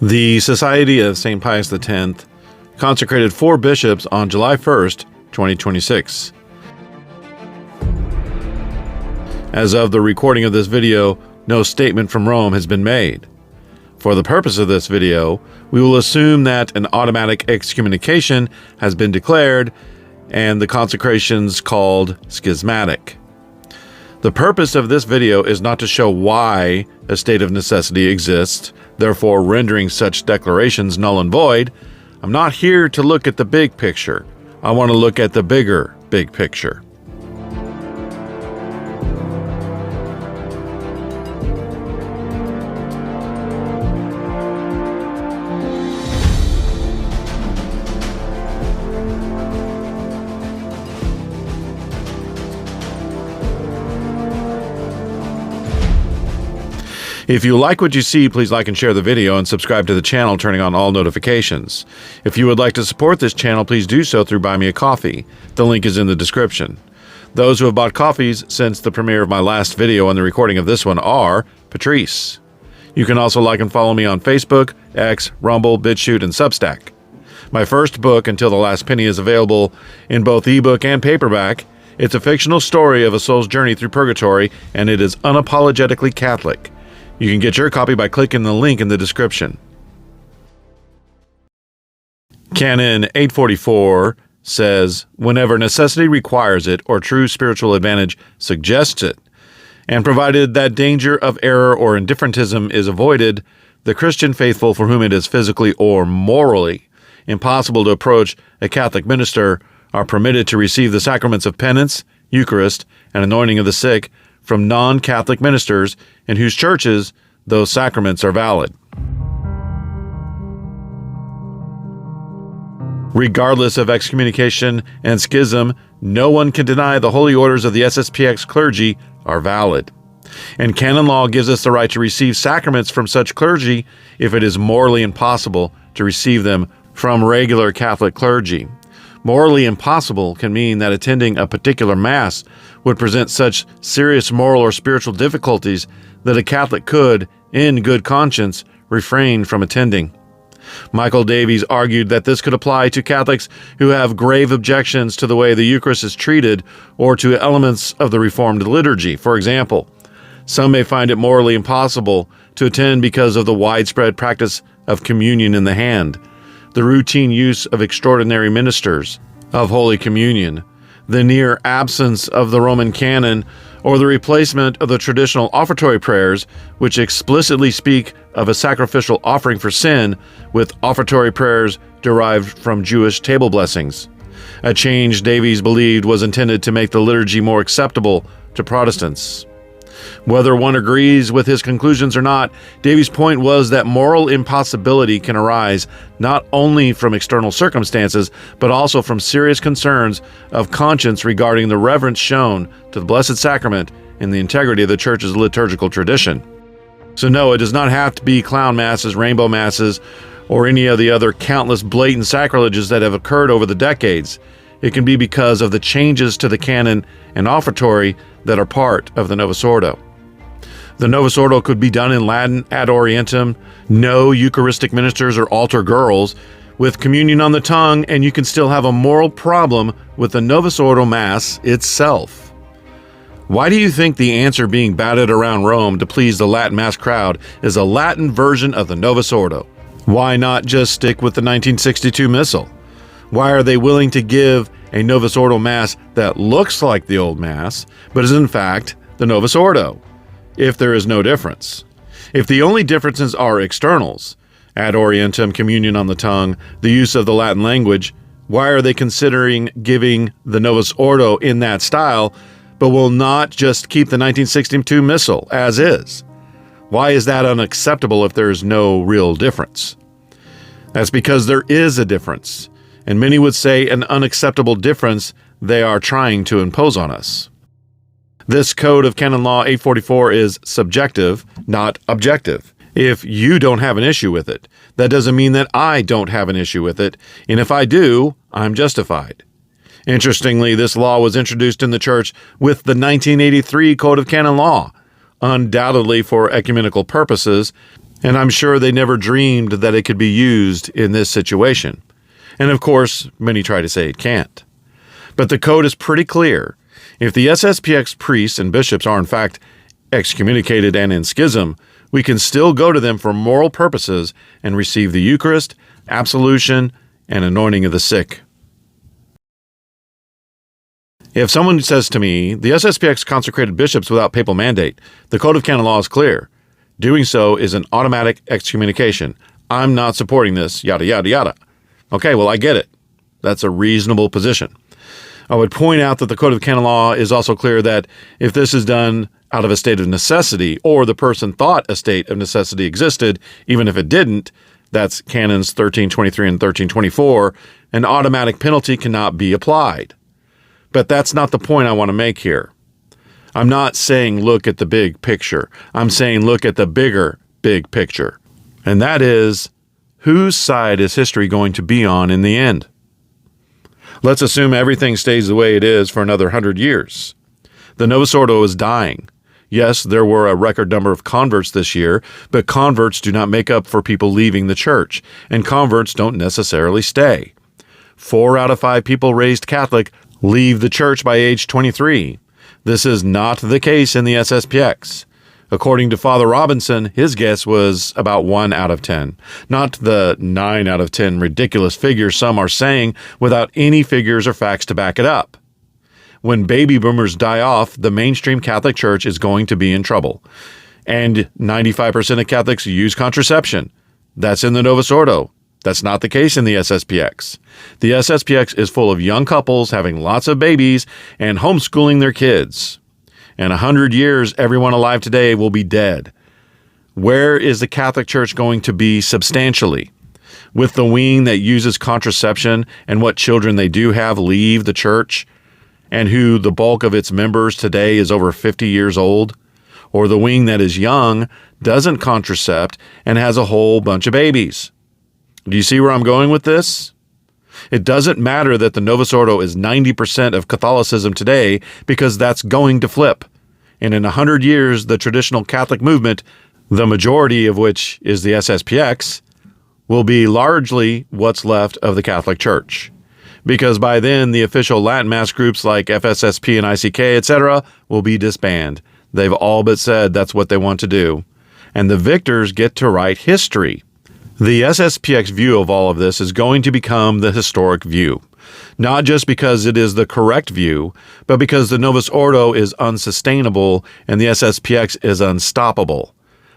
The Society of St. Pius X consecrated 4 bishops on July 1st, 2026. As of the recording of this video, no statement from Rome has been made. For the purpose of this video, we will assume that an automatic excommunication has been declared and the consecrations called schismatic. The purpose of this video is not to show why a state of necessity exists, therefore rendering such declarations null and void. I'm not here to look at the big picture. I want to look at the bigger big picture. If you like what you see, please like and share the video and subscribe to the channel, turning on all notifications. If you would like to support this channel, please do so through Buy Me a Coffee. The link is in the description. Those who have bought coffees since the premiere of my last video and the recording of this one are Patrice. You can also like and follow me on Facebook, X, Rumble, Bitchute, and Substack. My first book, Until the Last Penny, is available in both ebook and paperback. It's a fictional story of a soul's journey through purgatory, and it is unapologetically Catholic. You can get your copy by clicking the link in the description. Canon 844 says, whenever necessity requires it or true spiritual advantage suggests it, and provided that danger of error or indifferentism is avoided, the Christian faithful for whom it is physically or morally impossible to approach a Catholic minister are permitted to receive the sacraments of penance, Eucharist, and anointing of the sick from non-Catholic ministers in whose churches those sacraments are valid. Regardless of excommunication and schism, no one can deny the holy orders of the SSPX clergy are valid. And canon law gives us the right to receive sacraments from such clergy if it is morally impossible to receive them from regular Catholic clergy. Morally impossible can mean that attending a particular Mass would present such serious moral or spiritual difficulties that a Catholic could, in good conscience, refrain from attending. Michael Davies argued that this could apply to Catholics who have grave objections to the way the Eucharist is treated or to elements of the Reformed liturgy. For example, some may find it morally impossible to attend because of the widespread practice of communion in the hand, the routine use of extraordinary ministers of Holy Communion, the near absence of the Roman canon, or the replacement of the traditional offertory prayers, which explicitly speak of a sacrificial offering for sin, with offertory prayers derived from Jewish table blessings. A change Davies believed was intended to make the liturgy more acceptable to Protestants. Whether one agrees with his conclusions or not, Davies' point was that moral impossibility can arise not only from external circumstances, but also from serious concerns of conscience regarding the reverence shown to the Blessed Sacrament and the integrity of the Church's liturgical tradition. So no, it does not have to be clown masses, rainbow masses, or any of the other countless blatant sacrileges that have occurred over the decades. It can be because of the changes to the canon and offertory that are part of the Novus Ordo. The Novus Ordo could be done in Latin ad orientem, no Eucharistic ministers or altar girls, with communion on the tongue, and you can still have a moral problem with the Novus Ordo Mass itself. Why do you think the answer being batted around Rome to please the Latin Mass crowd is a Latin version of the Novus Ordo? Why not just stick with the 1962 Missal? Why are they willing to give a Novus Ordo Mass that looks like the old Mass, but is in fact the Novus Ordo, if there is no difference? If the only differences are externals, ad orientem, communion on the tongue, the use of the Latin language, why are they considering giving the Novus Ordo in that style, but will not just keep the 1962 Missal as is? Why is that unacceptable if there is no real difference? That's because there is a difference, and many would say an unacceptable difference they are trying to impose on us. This code of Canon Law 844 is subjective, not objective. If you don't have an issue with it, that doesn't mean that I don't have an issue with it, and if I do, I'm justified. Interestingly, this law was introduced in the Church with the 1983 Code of Canon Law, undoubtedly for ecumenical purposes, And I'm sure they never dreamed that it could be used in this situation. And of course, many try to say it can't. But the code is pretty clear. If the SSPX priests and bishops are in fact excommunicated and in schism, we can still go to them for moral purposes and receive the Eucharist, absolution, and anointing of the sick. If someone says to me, the SSPX consecrated bishops without papal mandate, the Code of Canon Law is clear. Doing so is an automatic excommunication. I'm not supporting this, yada, yada, yada. Okay, well, I get it. That's a reasonable position. I would point out that the Code of Canon Law is also clear that if this is done out of a state of necessity, or the person thought a state of necessity existed, even if it didn't, that's Canons 1323 and 1324, an automatic penalty cannot be applied. But that's not the point I want to make here. I'm not saying look at the big picture. I'm saying look at the big picture. And that is, whose side is history going to be on in the end? Let's assume everything stays the way it is for another 100 years. The Novus Ordo is dying. Yes, there were a record number of converts this year, but converts do not make up for people leaving the church, and converts don't necessarily stay. 4 out of 5 people raised Catholic leave the church by age 23. This is not the case in the SSPX. According to Father Robinson, his guess was about 1 out of 10. Not the 9 out of 10 ridiculous figures some are saying without any figures or facts to back it up. When baby boomers die off, the mainstream Catholic Church is going to be in trouble. And 95% of Catholics use contraception. That's in the Novus Ordo. That's not the case in the SSPX. The SSPX is full of young couples having lots of babies and homeschooling their kids. In 100 years, everyone alive today will be dead. Where is the Catholic Church going to be substantially? With the wing that uses contraception and what children they do have leave the church, and who the bulk of its members today is over 50 years old? Or the wing that is young, doesn't contracept, and has a whole bunch of babies? Do you see where I'm going with this? It doesn't matter that the Novus Ordo is 90% of Catholicism today, because that's going to flip. And in 100 years, the traditional Catholic movement, the majority of which is the SSPX, will be largely what's left of the Catholic Church. Because by then, the official Latin Mass groups like FSSP and ICK, etc., will be disbanded. They've all but said that's what they want to do. And the victors get to write history. The SSPX view of all of this is going to become the historic view. Not just because it is the correct view, but because the Novus Ordo is unsustainable and the SSPX is unstoppable.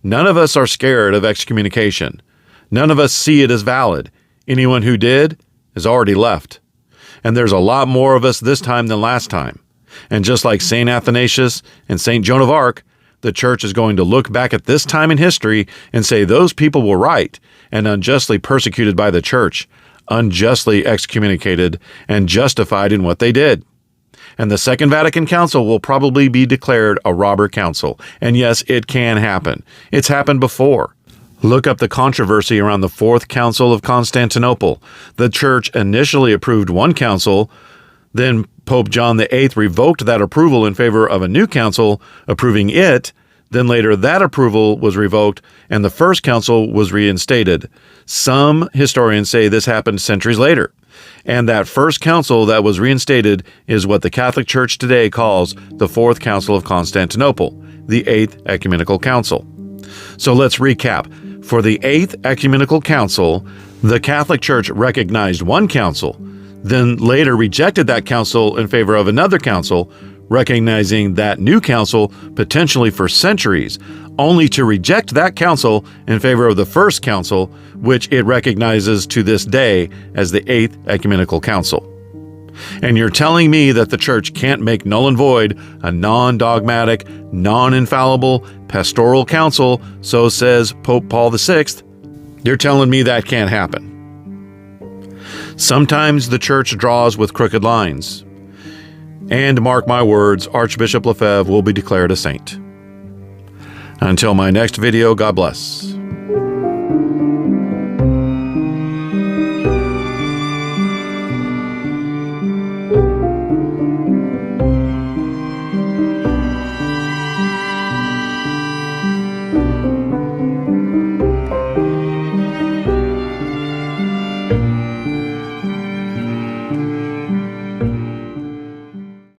None of us are scared of excommunication. None of us see it as valid. Anyone who did has already left. And there's a lot more of us this time than last time. And just like St. Athanasius and St. Joan of Arc, the church is going to look back at this time in history and say those people were right and unjustly persecuted by the church, unjustly excommunicated, and justified in what they did. And the Second Vatican Council will probably be declared a robber council. And yes, it can happen. It's happened before. Look up the controversy around the Fourth Council of Constantinople. The church initially approved one council, then Pope John VIII revoked that approval in favor of a new council, approving it. Then later that approval was revoked and the first council was reinstated. Some historians say this happened centuries later. And that first council that was reinstated is what the Catholic Church today calls the Fourth Council of Constantinople, the Eighth Ecumenical Council. So let's recap. For the Eighth Ecumenical Council, the Catholic Church recognized one council, then later rejected that council in favor of another council, recognizing that new council potentially for centuries, only to reject that council in favor of the first council, which it recognizes to this day as the Eighth Ecumenical Council. And you're telling me that the church can't make null and void a non-dogmatic, non-infallible, pastoral council, so says Pope Paul VI. You're telling me that can't happen. Sometimes the church draws with crooked lines. And mark my words, Archbishop Lefebvre will be declared a saint. Until my next video, God bless.